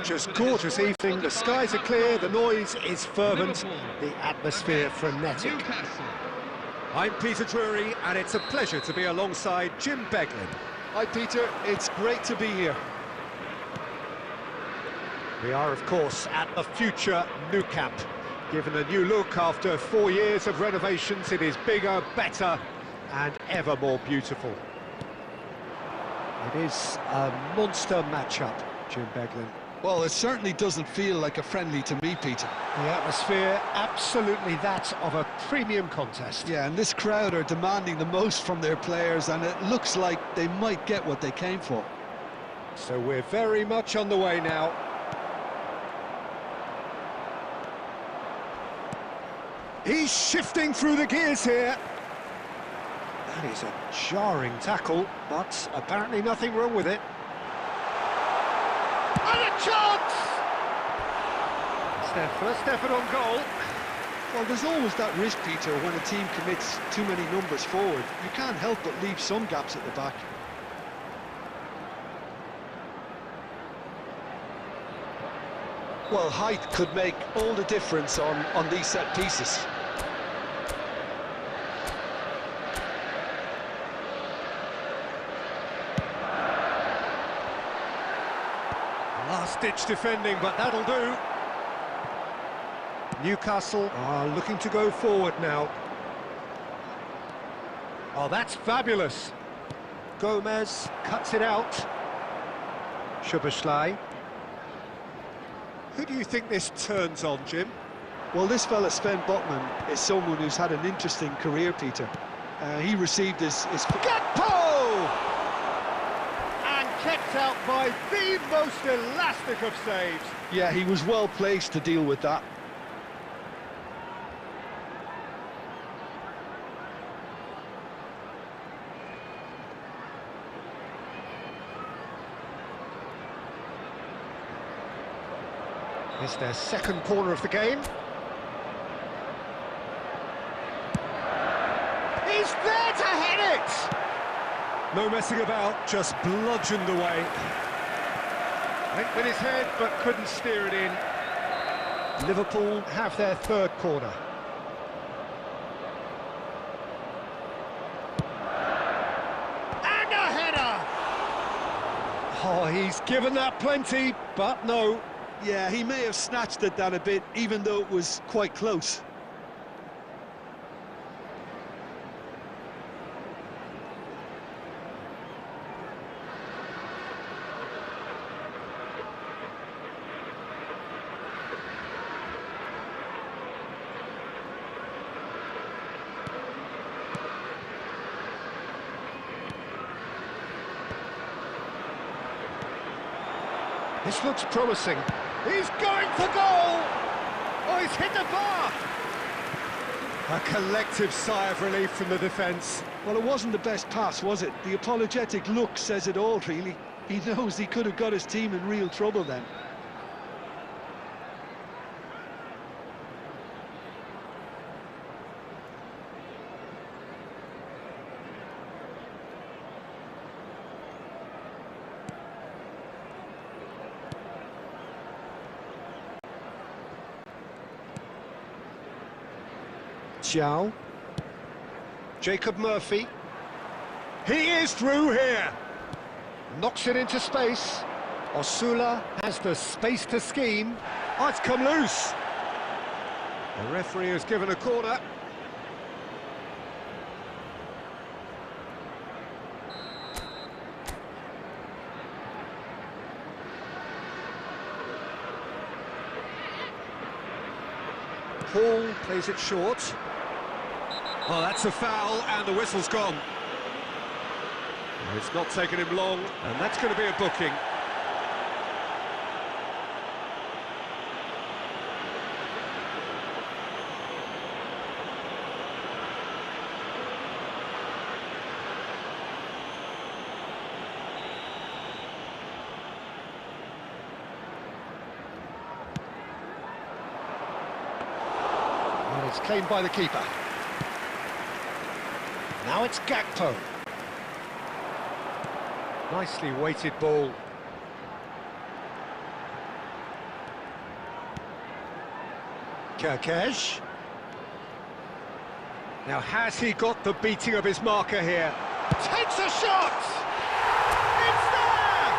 gorgeous, gorgeous evening. The skies are clear, the noise is fervent, the atmosphere frenetic. I'm Peter Drury, and it's a pleasure to be alongside Jim Beglin. Hi Peter, it's great to be here. We are, of course, at the future Nou Camp. Given a new look after 4 years of renovations, it is bigger, better, and ever more beautiful. It is a monster matchup, Jim Beglin. Well, it certainly doesn't feel like a friendly to me, Peter. The atmosphere, absolutely that of a premium contest. Yeah, and this crowd are demanding the most from their players, and it looks like they might get what they came for. So we're very much on the way now. He's shifting through the gears here. That is a jarring tackle, but apparently nothing wrong with it. And a chance! It's their first effort on goal. Well, there's always that risk, Peter, when a team commits too many numbers forward. You can't help but leave some gaps at the back. Well, height could make all the difference on these set pieces. Last-ditch defending, but that'll do. Newcastle are looking to go forward now. Oh, that's fabulous. Gomez cuts it out. Szoboszlai. Who do you think this turns on, Jim? Well, this fella, Sven Botman, is someone who's had an interesting career, Peter. He received his... Gakpo! And kept out by the most elastic of saves. Yeah, he was well placed to deal with that. It's their second corner of the game. He's there to hit it! No messing about, just bludgeoned away. Went with his head, but couldn't steer it in. Liverpool have their third corner. And a header! Oh, he's given that plenty, but no. Yeah, he may have snatched at that a bit, even though it was quite close. This looks promising. He's going for goal! Oh, he's hit the bar! A collective sigh of relief from the defence. Well, it wasn't the best pass, was it? The apologetic look says it all, really. He knows he could have got his team in real trouble then. Xiao. Jacob Murphy. He is through here. Knocks it into space. Osula has the space to scheme. Oh, it's come loose. The referee has given a corner. Paul plays it short. Oh, that's a foul, and the whistle's gone. It's not taken him long, and that's going to be a booking. And it's claimed by the keeper. Now it's Gakpo. Nicely weighted ball. Kirkesh. Now, has he got the beating of his marker here? Takes a shot! It's there!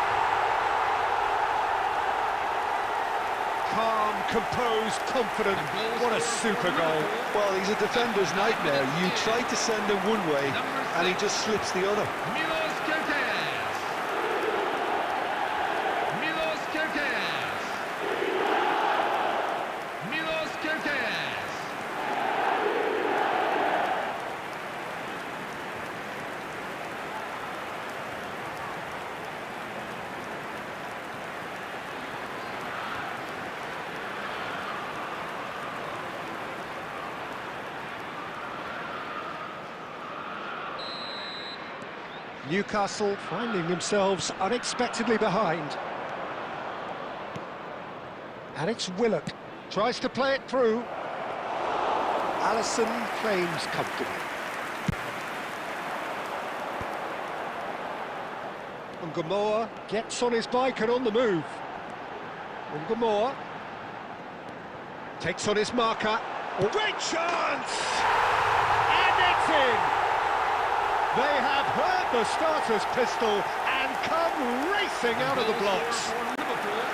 Calm, composed, confident. What a super goal. Well, he's a defender's nightmare. You try to send him one way, and he just slips the other. Newcastle finding themselves unexpectedly behind. And it's Willock. Tries to play it through. Allison claims comfortably. Ungamoa gets on his bike and on the move. Ungamoa takes on his marker. Great chance! And it's in! They have heard the starter's pistol and come racing out of the blocks. Liverpool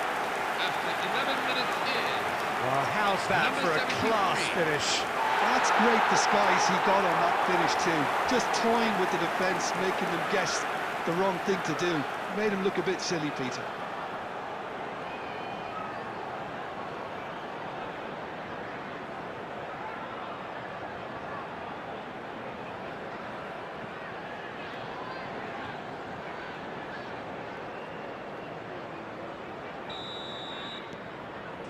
after 11 minutes in. Well, how's that for a class finish? That's great disguise he got on that finish too. Just toying with the defence, making them guess the wrong thing to do. Made him look a bit silly, Peter.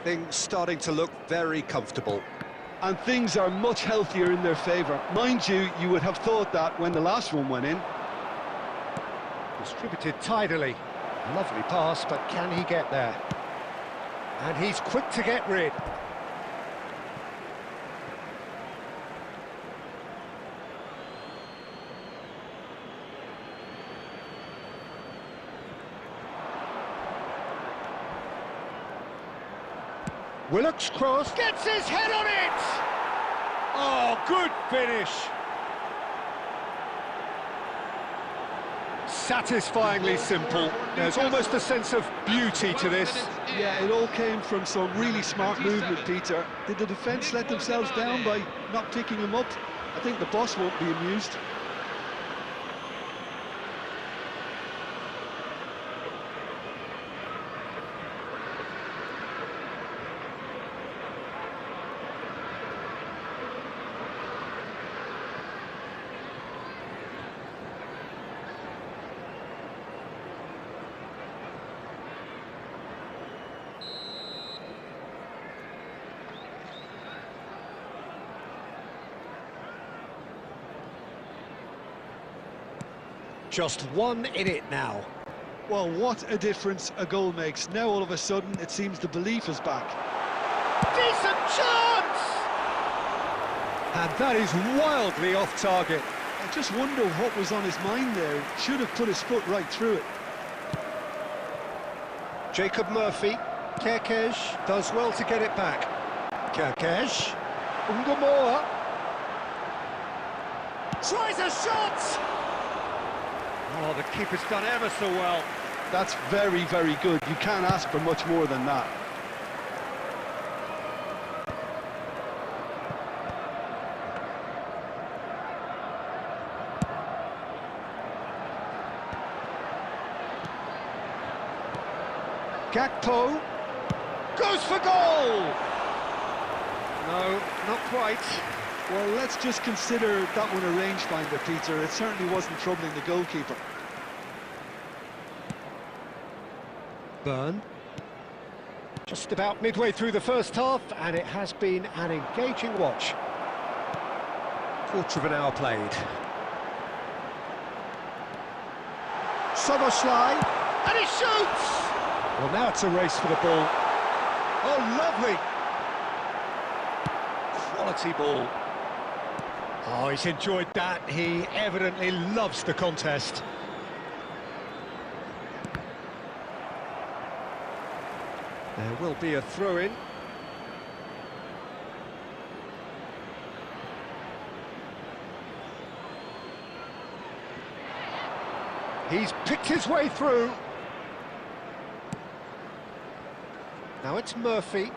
Things starting to look very comfortable. And things are much healthier in their favour. Mind you, you would have thought that when the last one went in. Distributed tidily. Lovely pass, but can he get there? And he's quick to get rid. Willock's cross, gets his head on it! Oh, good finish! Satisfyingly simple. There's almost a sense of beauty to this. Yeah, it all came from some really smart movement, Peter. Did the defence let themselves down by not picking him up? I think the boss won't be amused. Just one in it now. Well, what a difference a goal makes. Now all of a sudden it seems the belief is back. Decent chance! And that is wildly off target. I just wonder what was on his mind there. Should have put his foot right through it. Jacob Murphy. Kirkesh does well to get it back. Kirkesh. Ungamoa. Tries a shot! Oh, the keeper's done ever so well. That's very, very good. You can't ask for much more than that. Gakpo goes for goal! No, not quite. Well, let's just consider that one a rangefinder, Peter. It certainly wasn't troubling the goalkeeper. Burn. Just about midway through the first half, and it has been an engaging watch. Quarter of an hour played. Soboslai, and he shoots! Well, now it's a race for the ball. Oh, lovely! Quality ball. Oh, he's enjoyed that. He evidently loves the contest. There will be a throw-in. He's picked his way through. Now it's Murphy.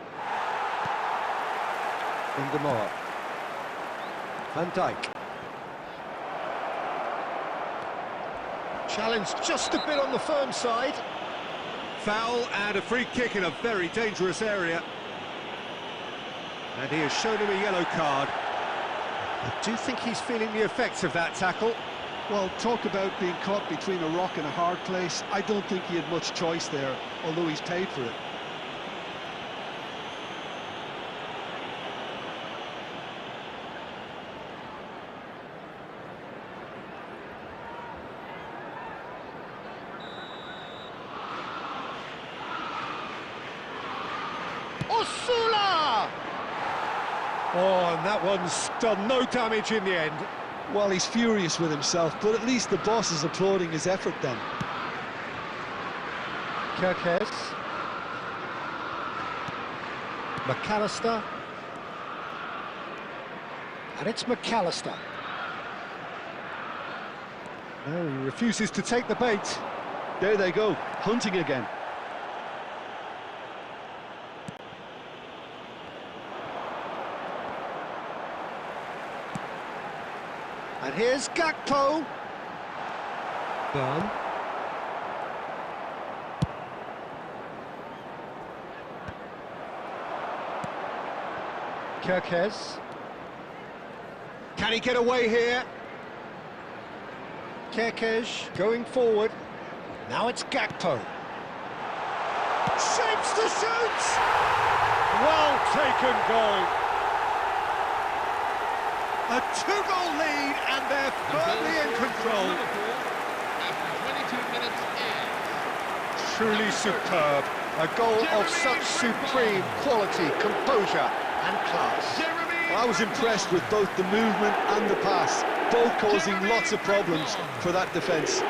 Ingemoa. Van Dijk. Challenge just a bit on the firm side. Foul and a free kick in a very dangerous area. And he has shown him a yellow card. I do think he's feeling the effects of that tackle. Well, talk about being caught between a rock and a hard place. I don't think he had much choice there, although he's paid for it. Osula! Oh, and that one's done no damage in the end. Well, he's furious with himself, but at least the boss is applauding his effort then. Kirkes. McAllister. And it's McAllister. No, he refuses to take the bait. There they go, hunting again. And here's Gakpo. Burn. Kirkes. Can he get away here? Kirkes going forward. Now it's Gakpo. Shapes to shoot! Well taken goal. A two-goal lead, and they're firmly in control. After 22 minutes in. Truly superb. A goal of such supreme quality, composure and class. I was impressed with both the movement and the pass, both causing lots of problems for that defence.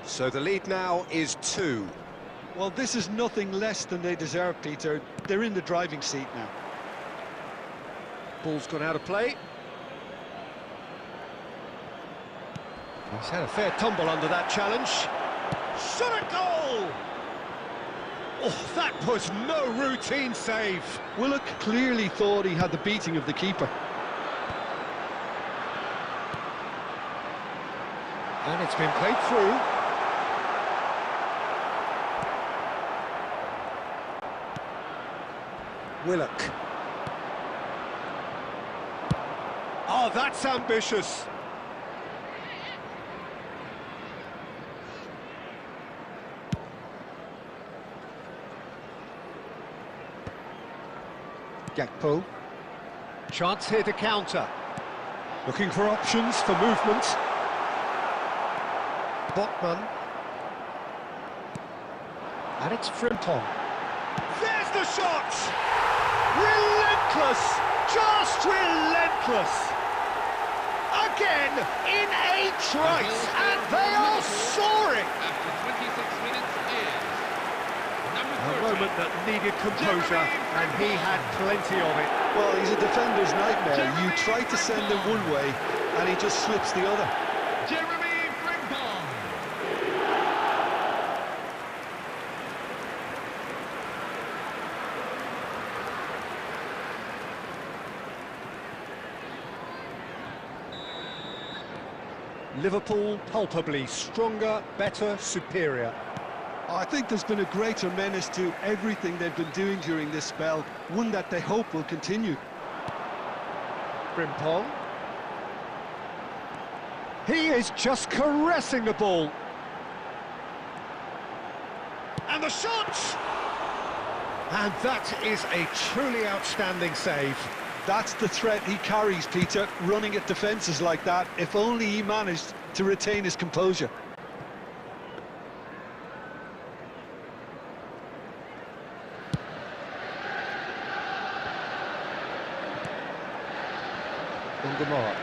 So the lead now is 2. Well, this is nothing less than they deserve, Peter. They're in the driving seat now. Ball's gone out of play. He's had a fair tumble under that challenge. Shot at goal! Oh, that was no routine save. Willock clearly thought he had the beating of the keeper. And it's been played through. Willock. Oh, that's ambitious. Gakpo. Chance here to counter. Looking for options for movement. Botman. And it's Frimpong. There's the shot! Relentless! Just relentless! Again, in a trice, and they are soaring! After 26 minutes in. A moment that needed composure, and he had plenty of it. Well, he's a defender's nightmare. You try to send him one way, and he just slips the other. Jeremy Frimpong. Liverpool palpably stronger, better, superior. I think there's been a greater menace to everything they've been doing during this spell, one that they hope will continue. Frimpong. He is just caressing the ball. And the shot! And that is a truly outstanding save. That's the threat he carries, Peter, running at defences like that, if only he managed to retain his composure. Ungamar.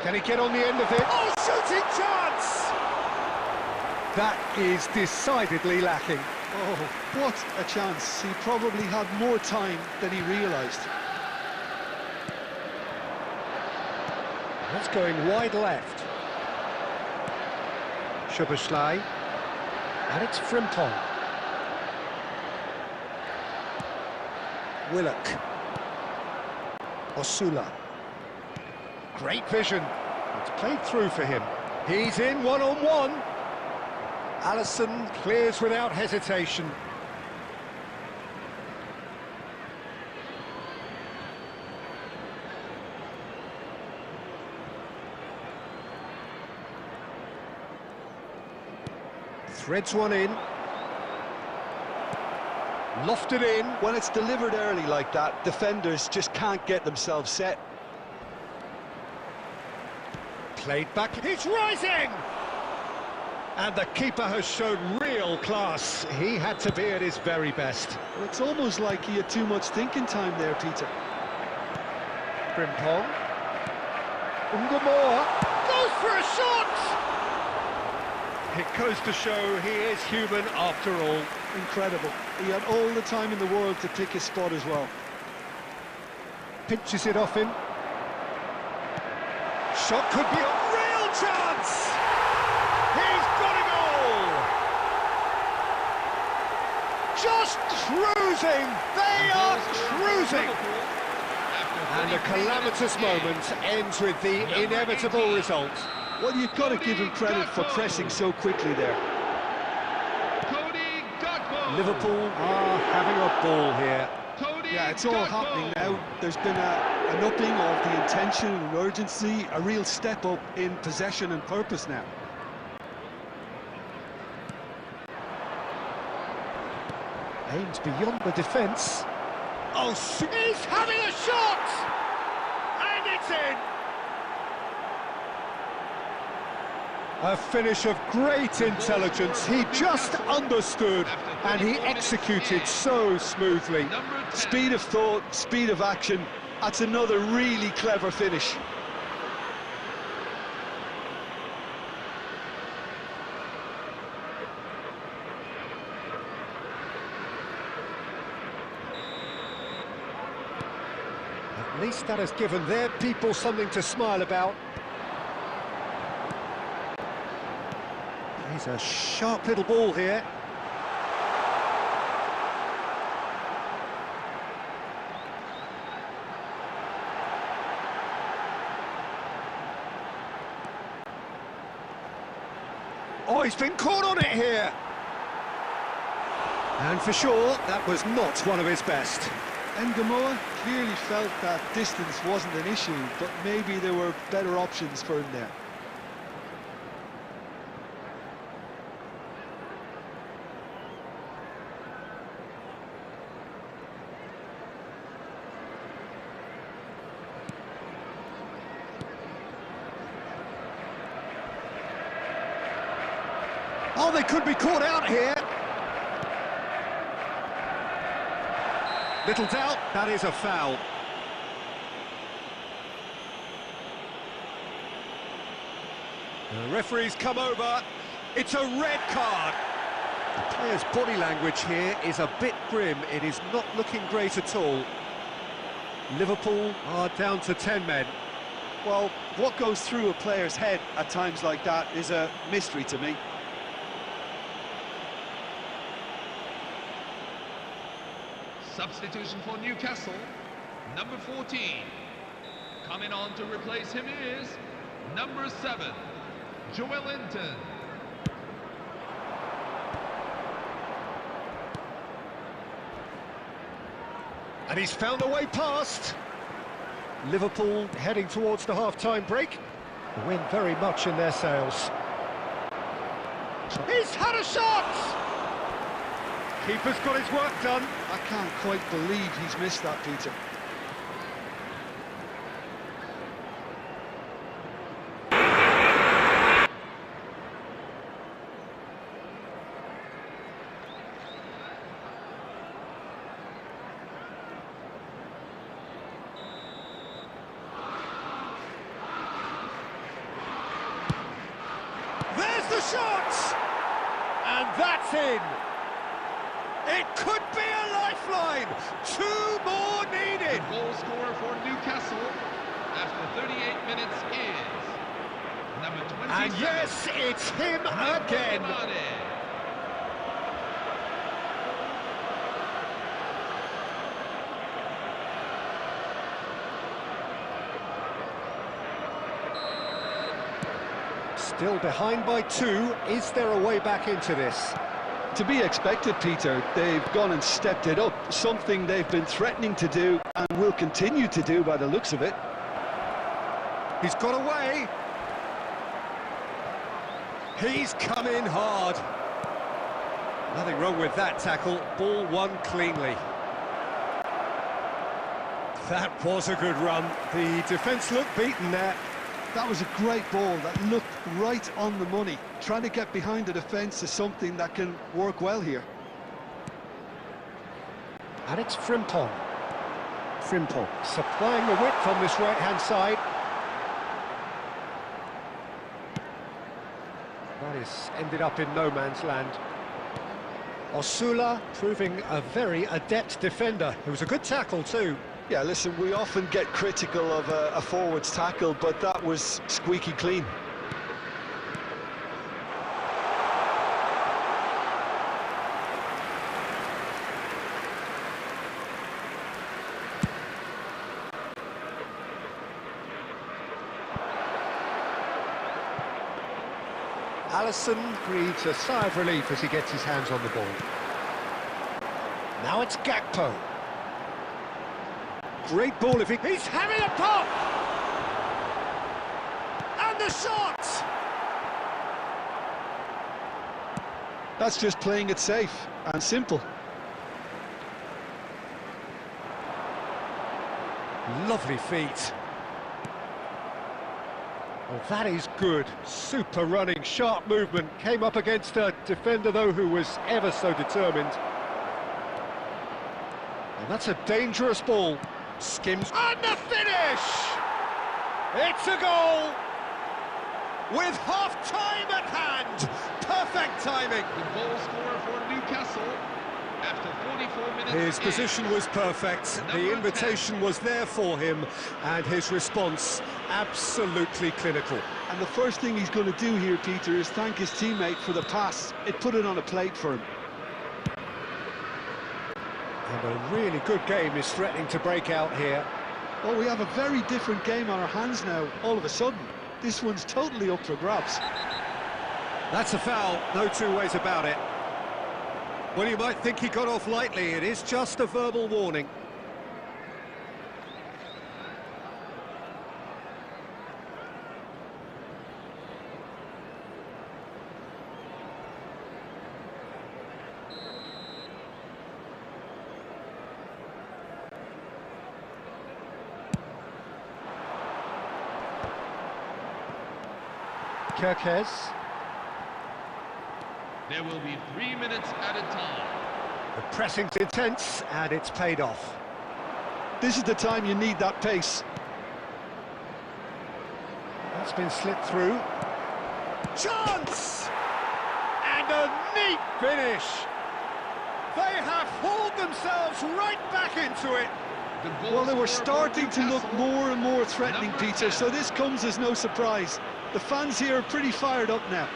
Can he get on the end of it? Oh, shooting chance! That is decidedly lacking. Oh, what a chance. He probably had more time than he realised. That's going wide left. Szoboszlai. And it's Frimpong. Willock. Osula. Great vision. It's played through for him. He's in one-on-one. Alisson clears without hesitation. Threads one in. Lofted in. When it's delivered early like that, defenders just can't get themselves set. Played back. It's rising! And the keeper has shown real class. He had to be at his very best. Well, it's almost like he had too much thinking time there, Peter. Frimpong. Ungamor goes for a shot! It goes to show he is human after all. Incredible. He had all the time in the world to pick his spot as well. Pinches it off him. Shot could be a real chance! He's got a goal! Just cruising! They are cruising! And a calamitous moment ends with the inevitable result. Well, you've got to give him credit for pressing so quickly there. Liverpool are having a ball here. Yeah, it's all happening now. There's been an upping of the intention and urgency, a real step up in possession and purpose now. Aims beyond the defence. Oh, he's having a shot! And it's in! A finish of great intelligence. He just understood and he executed so smoothly. Speed of thought, speed of action. That's another really clever finish. At least that has given their people something to smile about. He's a sharp little ball here. Oh, he's been caught on it here. And for sure, that was not one of his best. Ungamor clearly felt that distance wasn't an issue, but maybe there were better options for him there. Oh, they could be caught out here. Little doubt, that is a foul. The referee's come over. It's a red card. The player's body language here is a bit grim. It is not looking great at all. Liverpool are down to 10 men. Well, what goes through a player's head at times like that is a mystery to me. Substitution for Newcastle, number 14. Coming on to replace him is number 7, Joelinton. And he's found a way past. Liverpool heading towards the half-time break. The wind very much in their sails. He's had a shot! Keeper's got his work done. I can't quite believe he's missed that, Peter. the shot! And that's in! It could be a lifeline! 2 more needed! The goal scorer for Newcastle after 38 minutes is number 27. And yes, it's him again! Still behind by 2. Is there a way back into this? To be expected, Peter. They've gone and stepped it up, something they've been threatening to do and will continue to do by the looks of it. He's got away. He's come in hard. Nothing wrong with that tackle. Ball won cleanly. That was a good run. The defence looked beaten there. That was a great ball that looked right on the money. Trying to get behind the defence is something that can work well here. And it's Frimpong. Frimpong supplying the width on this right-hand side. That is ended up in no man's land. Osula proving a very adept defender. It was a good tackle too. Yeah, listen, we often get critical of a forward's tackle, but that was squeaky clean. Alisson breathes a sigh of relief as he gets his hands on the ball. Now it's Gakpo. Great ball if he's having a pop! And the shot! That's just playing it safe and simple. Lovely feet. Oh, that is good. Super running, sharp movement. Came up against a defender, though, who was ever so determined. And that's a dangerous ball. Skims. And the finish! It's a goal! With half-time at hand. Perfect timing. The goal scorer for Newcastle after 44 minutes. His position was perfect. The invitation was there for him, and his response absolutely clinical. And the first thing he's going to do here, Peter, is thank his teammate for the pass. It put it on a plate for him. And a really good game is threatening to break out here. Well, we have a very different game on our hands now, all of a sudden. This one's totally up for grabs. That's a foul, no two ways about it. Well, you might think he got off lightly. It is just a verbal warning. Kirkes. There will be 3 minutes at a time. The pressing's intense, and it's paid off. This is the time you need that pace. That's been slipped through. Chance! And a neat finish. They have hauled themselves right back into it. Well, they were starting to look more and more threatening, Peter, so this comes as no surprise. The fans here are pretty fired up now.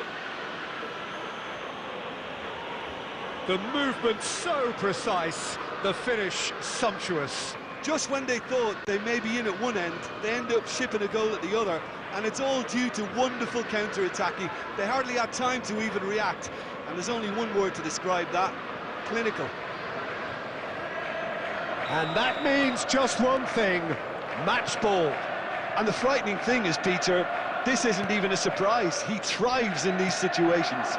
The movement so precise, the finish sumptuous. Just when they thought they may be in at one end, they end up shipping a goal at the other, and it's all due to wonderful counter-attacking. They hardly had time to even react, and there's only one word to describe that: clinical. And that means just one thing: match ball. And the frightening thing is, Peter, this isn't even a surprise. He thrives in these situations.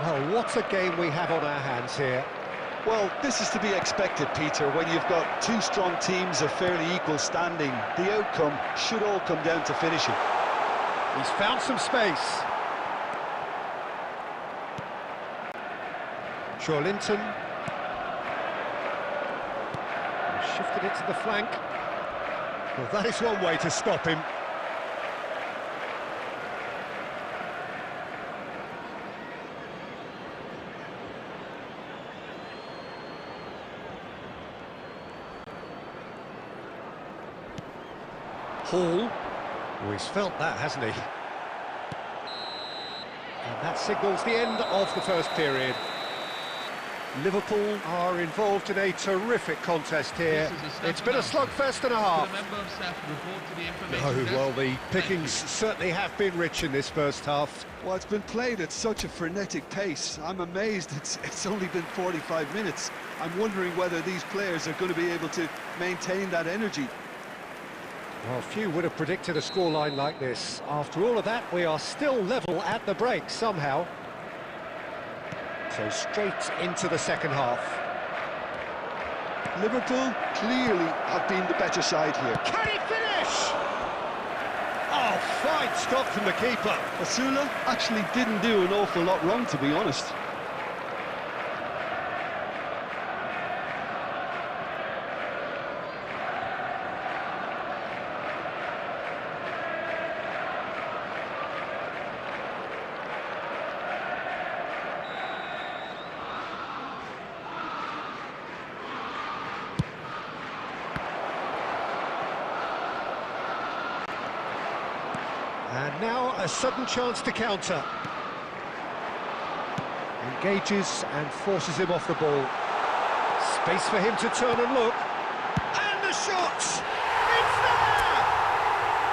Well, what a game we have on our hands here. Well, this is to be expected, Peter, when you've got two strong teams of fairly equal standing. The outcome should all come down to finishing. He's found some space. Linton. Shifted it to the flank. Well, that is one way to stop him. Hall. Oh, he's felt that, hasn't he? And that signals the end of the first period. Liverpool are involved in a terrific contest here. It's been a slugfest and a half. Oh, well, the pickings certainly have been rich in this first half. Well, it's been played at such a frenetic pace. I'm amazed it's only been 45 minutes. I'm wondering whether these players are going to be able to maintain that energy. Well, few would have predicted a scoreline like this. After all of that, we are still level at the break somehow. So straight into the second half. Liverpool clearly have been the better side here. Can he finish? Oh, fine stop from the keeper. Osula actually didn't do an awful lot wrong, to be honest. And now a sudden chance to counter. Engages and forces him off the ball. Space for him to turn and look. And the shot! It's there!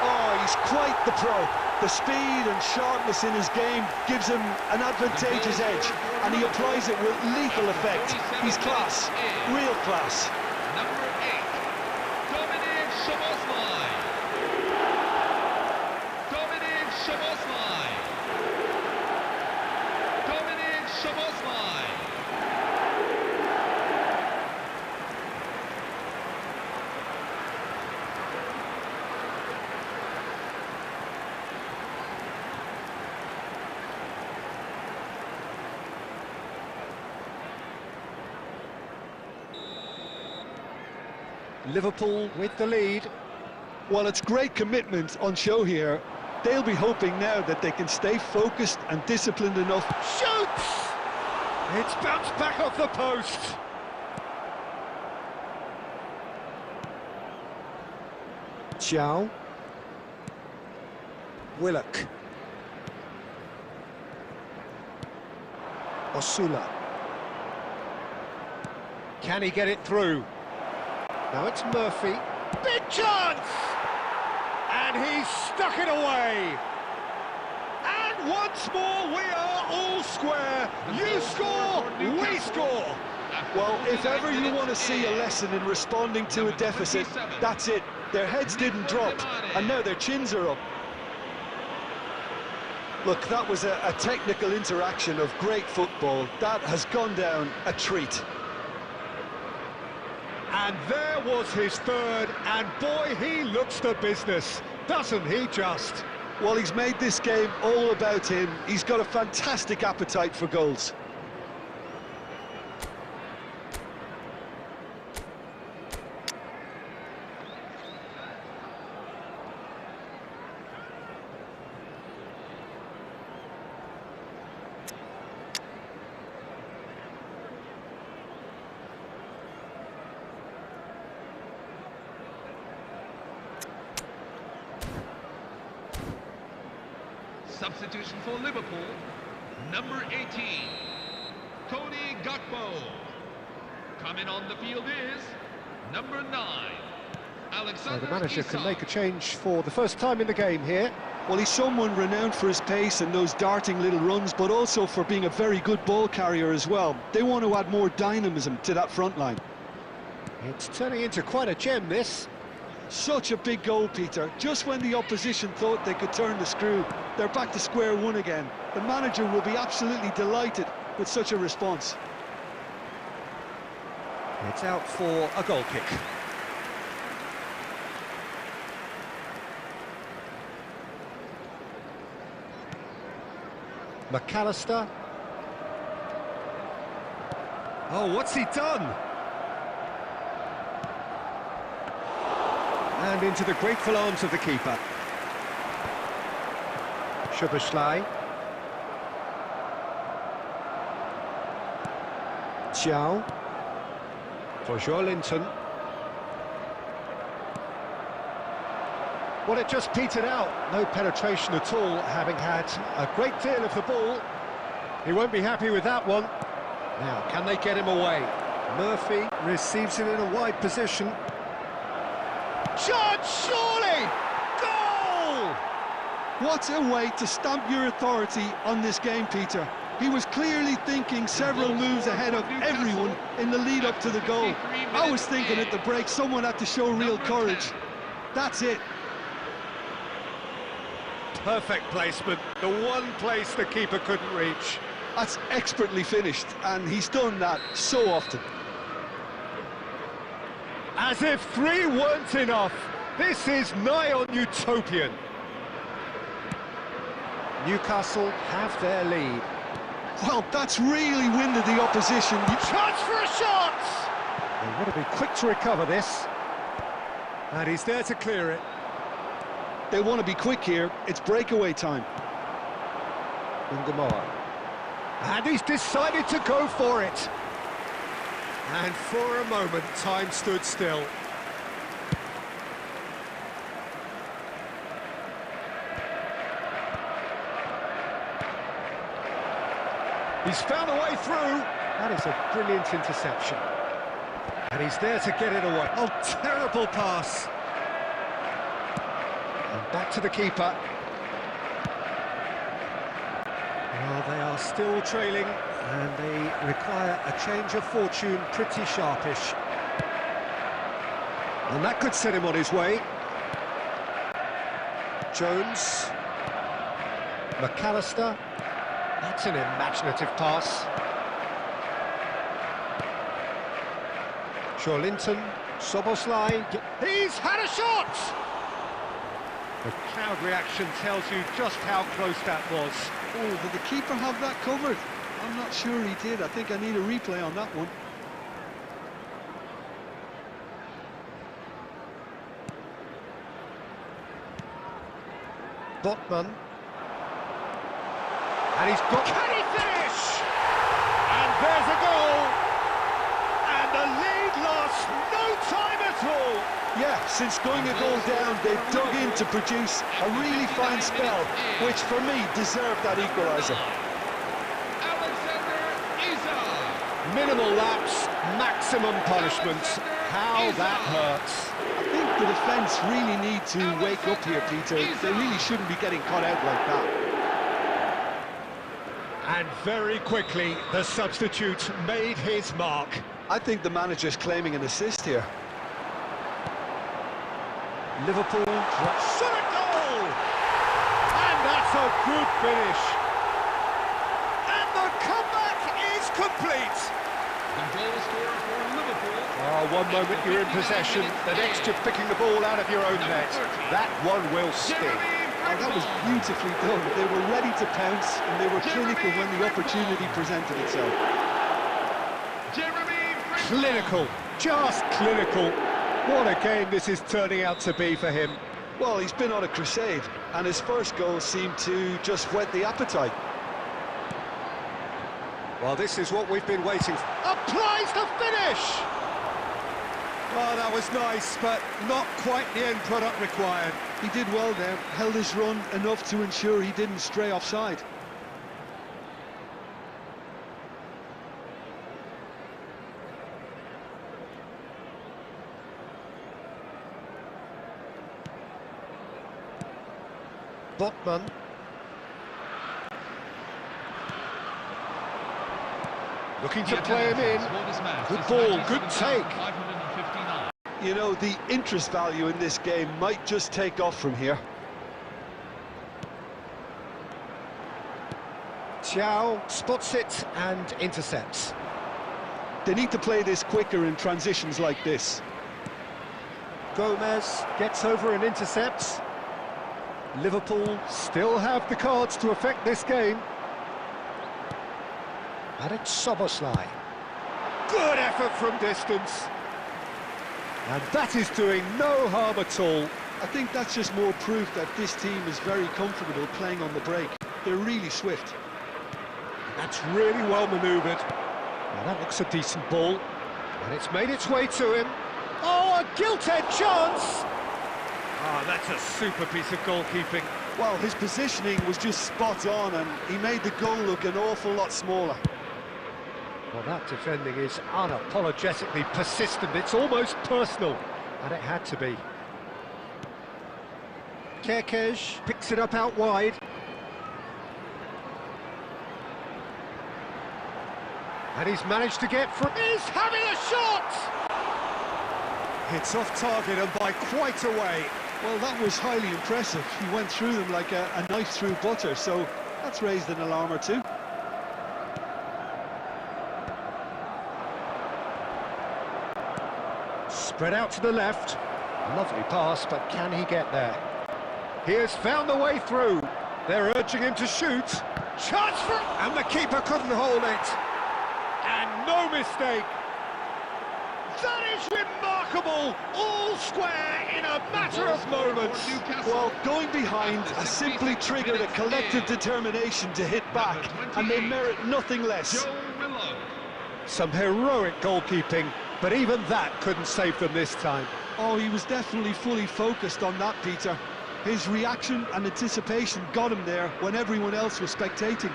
Oh, he's quite the pro. The speed and sharpness in his game gives him an advantageous edge, and he applies it with lethal effect. He's class, real class. Number 8, Dominic Szoboszlai. Dominic Szoboszlai. Dominic Szoboszlai. Liverpool with the lead. Well, it's great commitment on show here. They'll be hoping now that they can stay focused and disciplined enough. Shoots! It's bounced back off the post. Chow. Willock. Osula. Can he get it through? Now it's Murphy. Big chance! And he's stuck it away. And once more we are all square. You score, we score. Well, if ever you want to see a lesson in responding to a deficit, that's it. Their heads didn't drop, and now their chins are up. Look, that was a technical interaction of great football. That has gone down a treat. And there was his third, and boy, he looks the business, doesn't he just? Well, he's made this game all about him. He's got a fantastic appetite for goals. Substitution for Liverpool, number 18, Tony Gakpo. Coming on the field is number 9, Alexander So the manager Isak. can make a change for the first time in the game here. Well, he's someone renowned for his pace and those darting little runs, but also for being a very good ball carrier as well. They want to add more dynamism to that front line. It's turning into quite a gem, this. Such a big goal, Peter. Just when the opposition thought they could turn the screw, they're back to square one again. The manager will be absolutely delighted with such a response. It's out for a goal kick. McAllister. Oh, what's he done? And into the grateful arms of the keeper. Szoboszlai. Chow. For Joelinton. Well, it just petered out. No penetration at all, having had a great deal of the ball. He won't be happy with that one. Now, can they get him away? Murphy receives it in a wide position. Judge, surely! Goal! What a way to stamp your authority on this game, Peter. He was clearly thinking several moves ahead of everyone in the lead-up to the goal. I was thinking at the break someone had to show real courage. That's it. Perfect placement, the one place the keeper couldn't reach. That's expertly finished, and he's done that so often. As if 3 weren't enough, this is nigh on utopian. Newcastle have their lead. Well, that's really winded the opposition. Chance for a shot! They want to be quick to recover this. And he's there to clear it. They want to be quick here. It's breakaway time. Ungamar. And he's decided to go for it. And for a moment, time stood still. He's found a way through. That is a brilliant interception. And he's there to get it away. Oh, terrible pass. And back to the keeper. Well, they are still trailing, and they require a change of fortune, pretty sharpish. And that could set him on his way. Jones. McAllister. That's an imaginative pass. Linton, Soboslai. He's had a shot! The crowd reaction tells you just how close that was. Oh, did the keeper have that covered? I'm not sure he did. I think I need a replay on that one. Botman. And he's got... Can he finish? And there's a goal! And the lead lasts no time at all! Yeah, since going a goal down, they've dug in to produce a really fine spell, which for me deserved that equaliser. Minimal lapse, maximum punishment. How that hurts. I think the defence really need to wake up here, Peter. They really shouldn't be getting caught out like that. And very quickly, the substitute made his mark. I think the manager's claiming an assist here. Liverpool shot a goal! And that's a good finish. And the comeback is complete. The goal scorer for Liverpool. Oh, one moment you're in possession, the next you're picking the ball out of your own net. That one will sting. Oh, that was beautifully done. They were ready to pounce, and they were clinical when the opportunity presented itself. Clinical, just clinical. What a game this is turning out to be for him. Well, he's been on a crusade, and his first goal seemed to just whet the appetite. Well, this is what we've been waiting for. Applies the finish! Oh, that was nice, but not quite the end product required. He did well there, held his run enough to ensure he didn't stray offside. Botman. Looking to play him in. Good ball, good take. You know, the interest value in this game might just take off from here. Thiaw spots it and intercepts. They need to play this quicker in transitions like this. Gomez gets over and intercepts. Liverpool still have the cards to affect this game. And it's Soboslai. Good effort from distance. And that is doing no harm at all. I think that's just more proof that this team is very comfortable playing on the break. They're really swift. That's really well manoeuvred. Well, that looks a decent ball. And it's made its way to him. Oh, a gilt-edged chance! Ah, Oh, that's a super piece of goalkeeping. Well, his positioning was just spot on, and he made the goal look an awful lot smaller. Well, that defending is unapologetically persistent. It's almost personal, and it had to be. Kerkez picks it up out wide. And he's managed to get through. He's having a shot! It's off target and by quite a way. Well, that was highly impressive. He went through them like a knife through butter, so that's raised an alarm or two. Spread out to the left. Lovely pass, but can he get there? He has found the way through. They're urging him to shoot. Chance for... And the keeper couldn't hold it. And no mistake. That is remarkable. All square in a matter of moments. Well, going behind has simply triggered a collective determination to hit back, and they merit nothing less. Some heroic goalkeeping, but even that couldn't save them this time. Oh, he was definitely fully focused on that, Peter. His reaction and anticipation got him there when everyone else was spectating.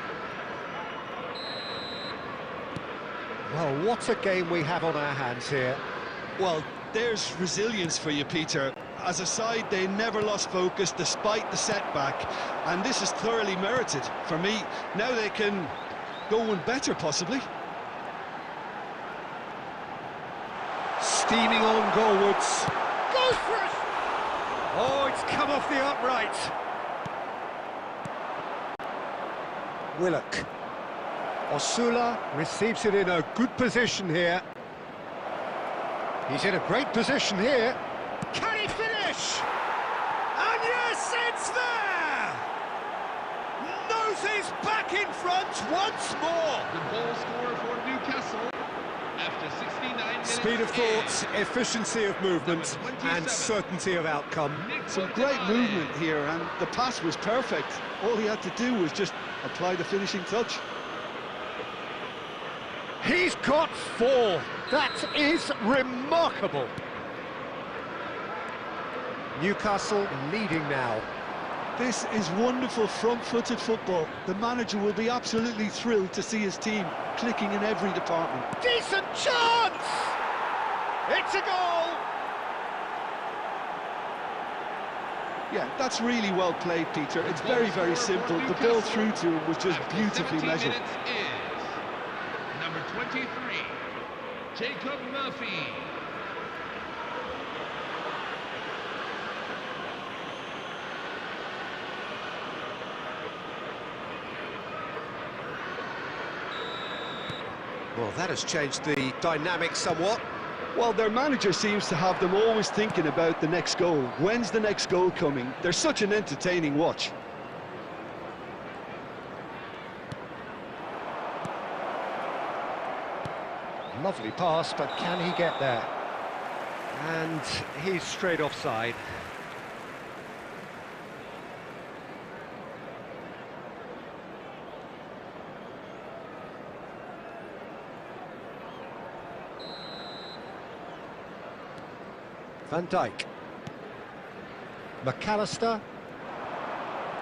Well, what a game we have on our hands here. Well, there's resilience for you, Peter. As a side, they never lost focus despite the setback, and this is thoroughly merited. For me, now they can go one better, possibly. Steaming on goalwards. Goes for it! Oh, it's come off the upright. Willock. Osula receives it in a good position here. He's in a great position here. Can he finish? And yes, it's there! Noses back in front once more. The goal scorer for Newcastle after 69 minutes. Speed of thought, efficiency of movement, and certainty of outcome. Some great movement here, and the pass was perfect. All he had to do was just apply the finishing touch. He's got 4. That is remarkable. Newcastle leading now. This is wonderful front-footed football. The manager will be absolutely thrilled to see his team clicking in every department. Decent chance! It's a goal! Yeah, that's really well played, Peter. It's very, very simple. The ball through to him was just beautifully measured. Number 23, Jacob Murphy. Well, that has changed the dynamic somewhat. Well, their manager seems to have them always thinking about the next goal. When's the next goal coming? They're such an entertaining watch. Lovely pass, but can he get there? And he's straight offside. Van Dijk. McAllister.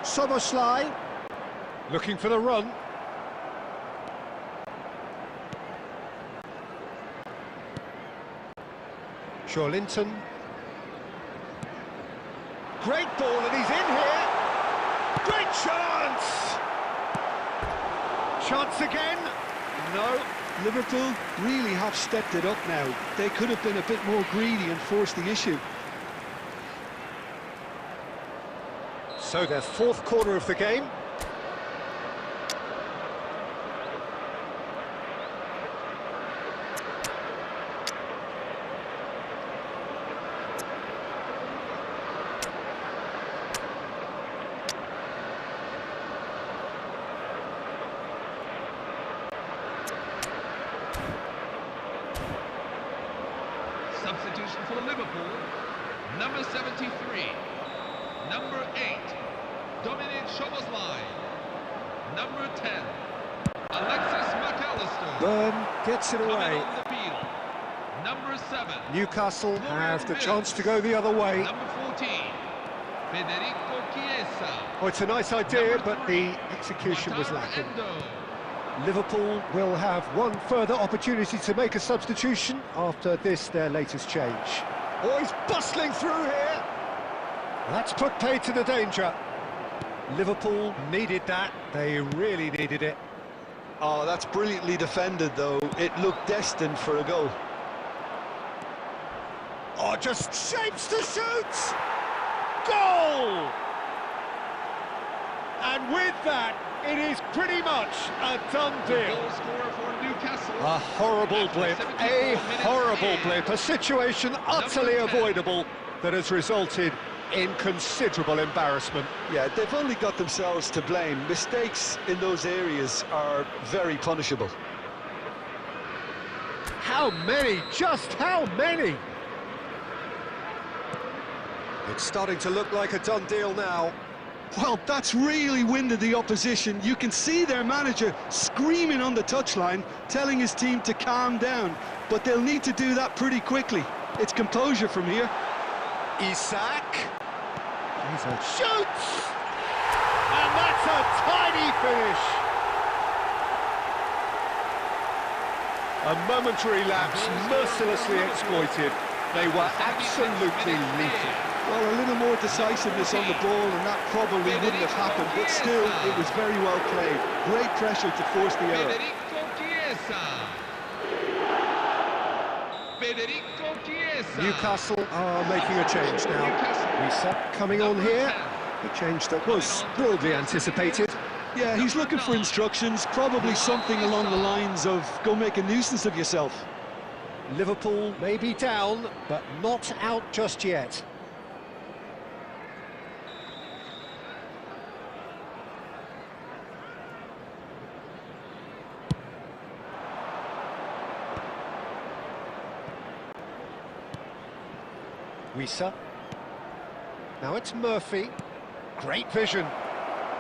Soboslai. Looking for the run. Linton. Great ball, and he's in here. Great chance! Chance again. No. Liverpool really have stepped it up now. They could have been a bit more greedy and forced the issue. So their 4th corner of the game. Substitution for Liverpool, number 73, number 8, Dominic Szoboszlai, number 10, Alexis McAllister. Burn gets it away. On the field, number 7, Newcastle have the chance to go the other way. number 14, Federico Chiesa. Oh, it's a nice idea, but the execution was lacking. Liverpool will have one further opportunity to make a substitution after this, their latest change. Oh, he's bustling through here. That's put paid to the danger. Liverpool needed that. They really needed it. Oh, that's brilliantly defended, though. It looked destined for a goal. Oh, just shapes to shoot! Goal! And with that, it is pretty much a done deal. Goal scorer for Newcastle. A horrible blip, a horrible blip, a situation utterly avoidable that has resulted in considerable embarrassment. Yeah, they've only got themselves to blame. Mistakes in those areas are very punishable. How many? Just how many? It's starting to look like a done deal now. Well, that's really winded the opposition. You can see their manager screaming on the touchline, telling his team to calm down. But they'll need to do that pretty quickly. It's composure from here. Isak. He's a shoots! And that's a tiny finish. A momentary lapse, mercilessly exploited. They were absolutely lethal. Well, a little more decisiveness on the ball and that probably wouldn't have happened, but still, it was very well played. Great pressure to force the error. Federico Chiesa. Newcastle are making a change now. Reset coming on here. A change that was broadly anticipated. Yeah, he's looking for instructions, probably something along the lines of, go make a nuisance of yourself. Liverpool may be down, but not out just yet. Wissa. Now it's Murphy. Great vision.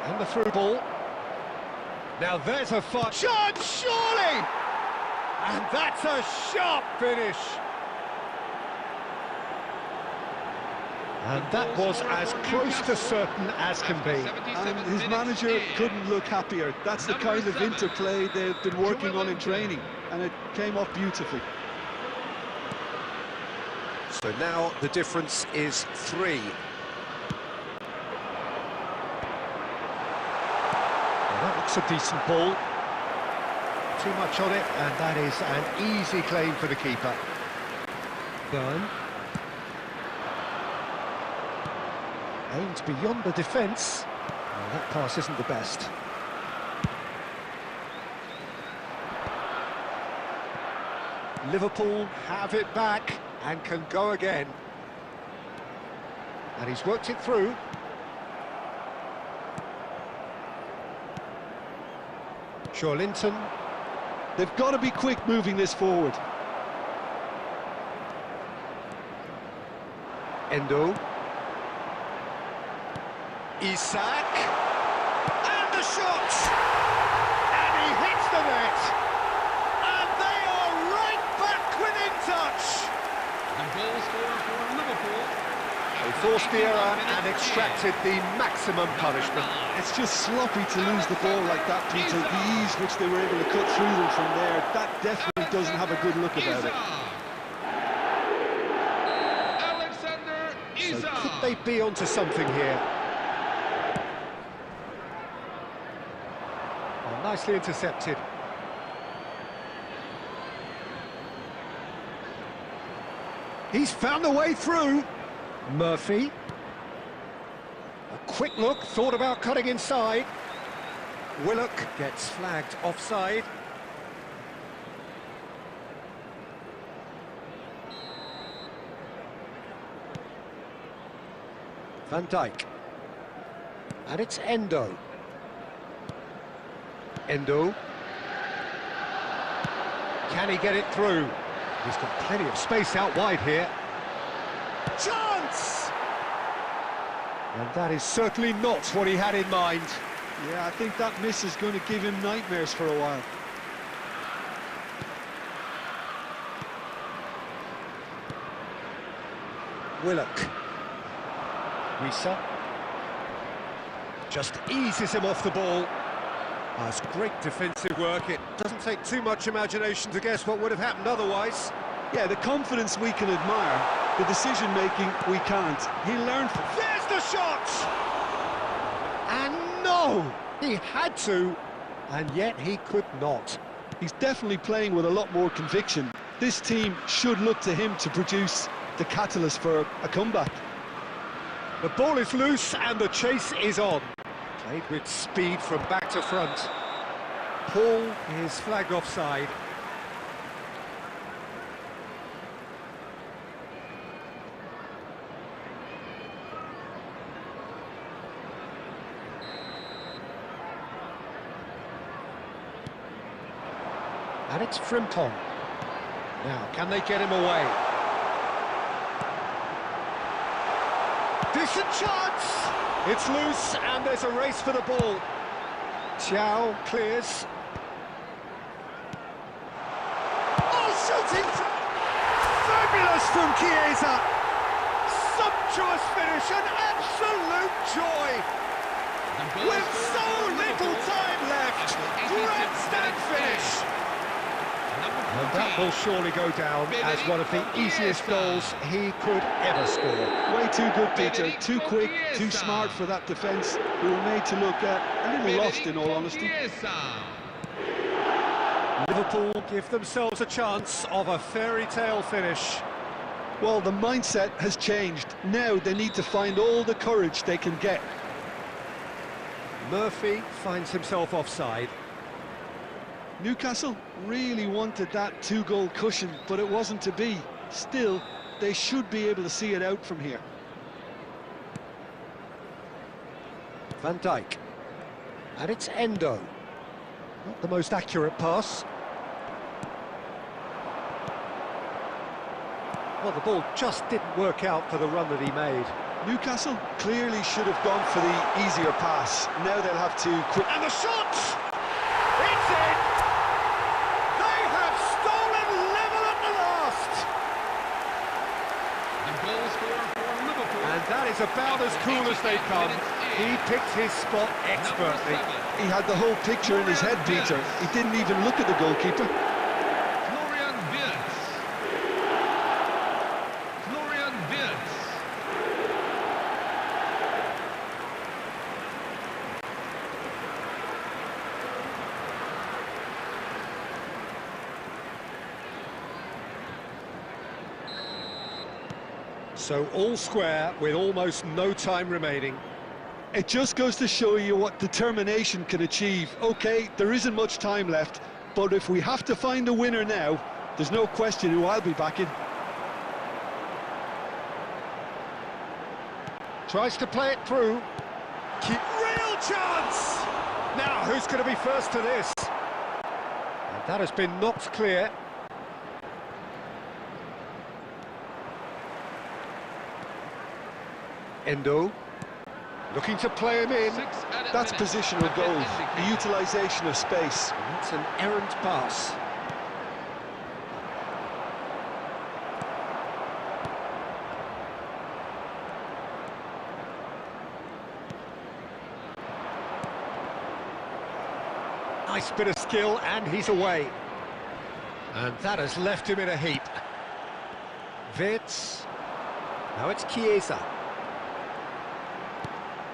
And the through ball. Now there's a far shot, surely! And that's a sharp finish. And that was as close to certain as can be. And his manager couldn't look happier. That's the kind of interplay they've been working on in training, and it came off beautifully. So now the difference is 3. Well, that looks a decent ball. Too much on it, and that is an easy claim for the keeper. Byrne. Aims beyond the defence. Well, that pass isn't the best. Liverpool have it back and can go again. And he's worked it through. Linton. They've got to be quick moving this forward. Endo. Isak. And the shot! And he hits the net! And they are right back within touch! The goal scorer for Liverpool. They forced the error and extracted the maximum punishment. It's just sloppy to lose the ball like that, Peter. The ease which they were able to cut through them from there, that definitely doesn't have a good look about it. So could they be onto something here? Oh, nicely intercepted. He's found a way through. Murphy. A quick look, thought about cutting inside. Willock gets flagged offside. Van Dijk. And it's Endo. Endo. Can he get it through? He's got plenty of space out wide here. Chance! And that is certainly not what he had in mind. Yeah, I think that miss is going to give him nightmares for a while. Willock. Wissa. Just eases him off the ball. That's great defensive work. It doesn't take too much imagination to guess what would have happened otherwise. Yeah, the confidence we can admire, the decision-making we can't. He learned from... There's the shot! And no! He had to, and yet he could not. He's definitely playing with a lot more conviction. This team should look to him to produce the catalyst for a comeback. The ball is loose and the chase is on. Played with speed from back to front. Paul is flagged offside. And it's Frimpong. Now, can they get him away? Decent chance! It's loose, and there's a race for the ball. Chow clears. Oh, shooting! Fabulous from Chiesa! Sumptuous finish, an absolute joy! With so little time left, grandstand finish! And that will surely go down as one of the easiest goals he could ever score. Way too good, Peter. Too quick, too smart for that defence. We were made to look a little lost, in all honesty. Liverpool give themselves a chance of a fairy tale finish. Well, the mindset has changed. Now they need to find all the courage they can get. Murphy finds himself offside. Newcastle really wanted that two-goal cushion, but it wasn't to be. Still, they should be able to see it out from here. Van Dijk. And it's Endo. Not the most accurate pass. Well, the ball just didn't work out for the run that he made. Newcastle clearly should have gone for the easier pass. Now they'll have to quit. And the shot! It's in! They have stolen level at the last! The goal scorer for Liverpool. And that is about as cool as they come. He picked his spot expertly. He had the whole picture in his head, Peter. He didn't even look at the goalkeeper. Florian Wirtz. Florian Wirtz. So all square with almost no time remaining. It just goes to show you what determination can achieve. OK, there isn't much time left, but if we have to find a winner now, there's no question who I'll be backing. Tries to play it through. Real chance! Now, who's going to be first to this? And that has been knocked clear. Endo. Looking to play him in. That's positional goal, the utilisation of space. And that's an errant pass. Nice bit of skill, and he's away. And that has left him in a heap. Wirtz. Now it's Chiesa.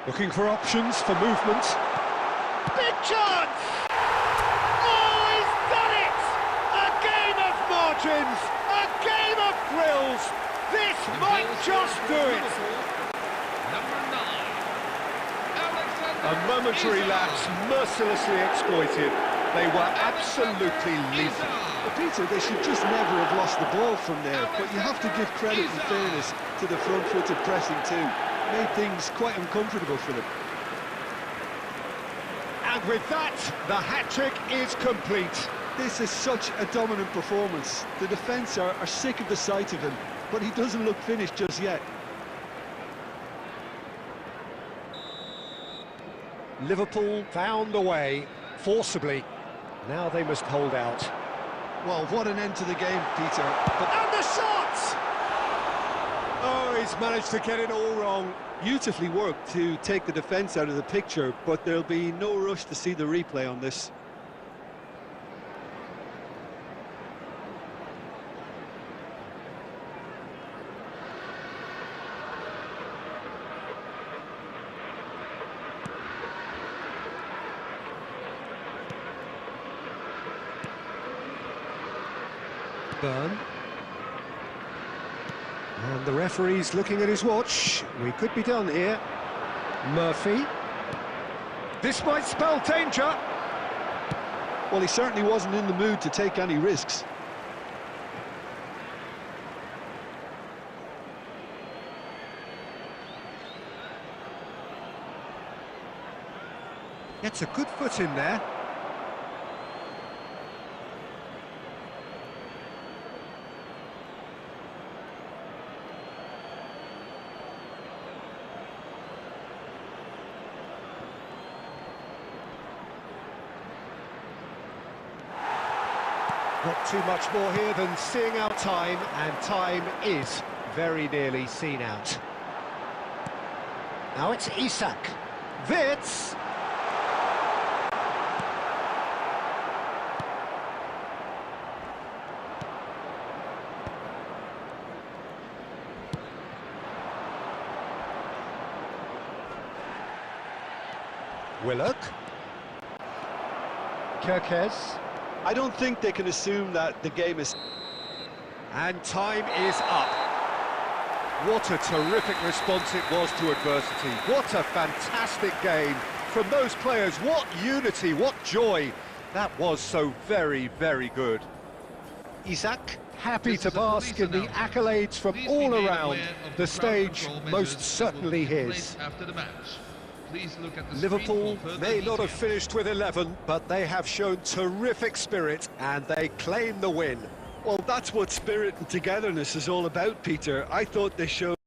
Looking for options for movement. Big chance! Oh, he's done it! A game of margins, a game of thrills. This might just do it. Number 9. A momentary lapse mercilessly exploited. They were absolutely lethal. But Peter, they should just never have lost the ball from there, but you have to give credit and fairness to the front-footed pressing too. Made things quite uncomfortable for them. And with that, the hat-trick is complete. This is such a dominant performance. The defence are sick of the sight of him, but he doesn't look finished just yet. Liverpool found a way, forcibly. Now they must hold out. Well, what an end to the game, Peter. And the shot! Oh, he's managed to get it all wrong. Beautifully worked to take the defence out of the picture, but there'll be no rush to see the replay on this. Burn. And the referee's looking at his watch. We could be done here. Murphy. This might spell danger. Well, he certainly wasn't in the mood to take any risks. Gets a good foot in there. Not too much more here than seeing out time, and time is very nearly seen out. Now it's Isak. Wits! Willock. Kirkes. I don't think they can assume that the game is... And time is up. What a terrific response it was to adversity. What a fantastic game from those players. What unity, what joy. That was so very, very good. Isak, happy to bask in the accolades from all around. The stage most certainly his. After the match. Please look at the Liverpool may not have finished with 11, but they have shown terrific spirit and they claim the win. Well, that's what spirit and togetherness is all about, Peter. I thought they showed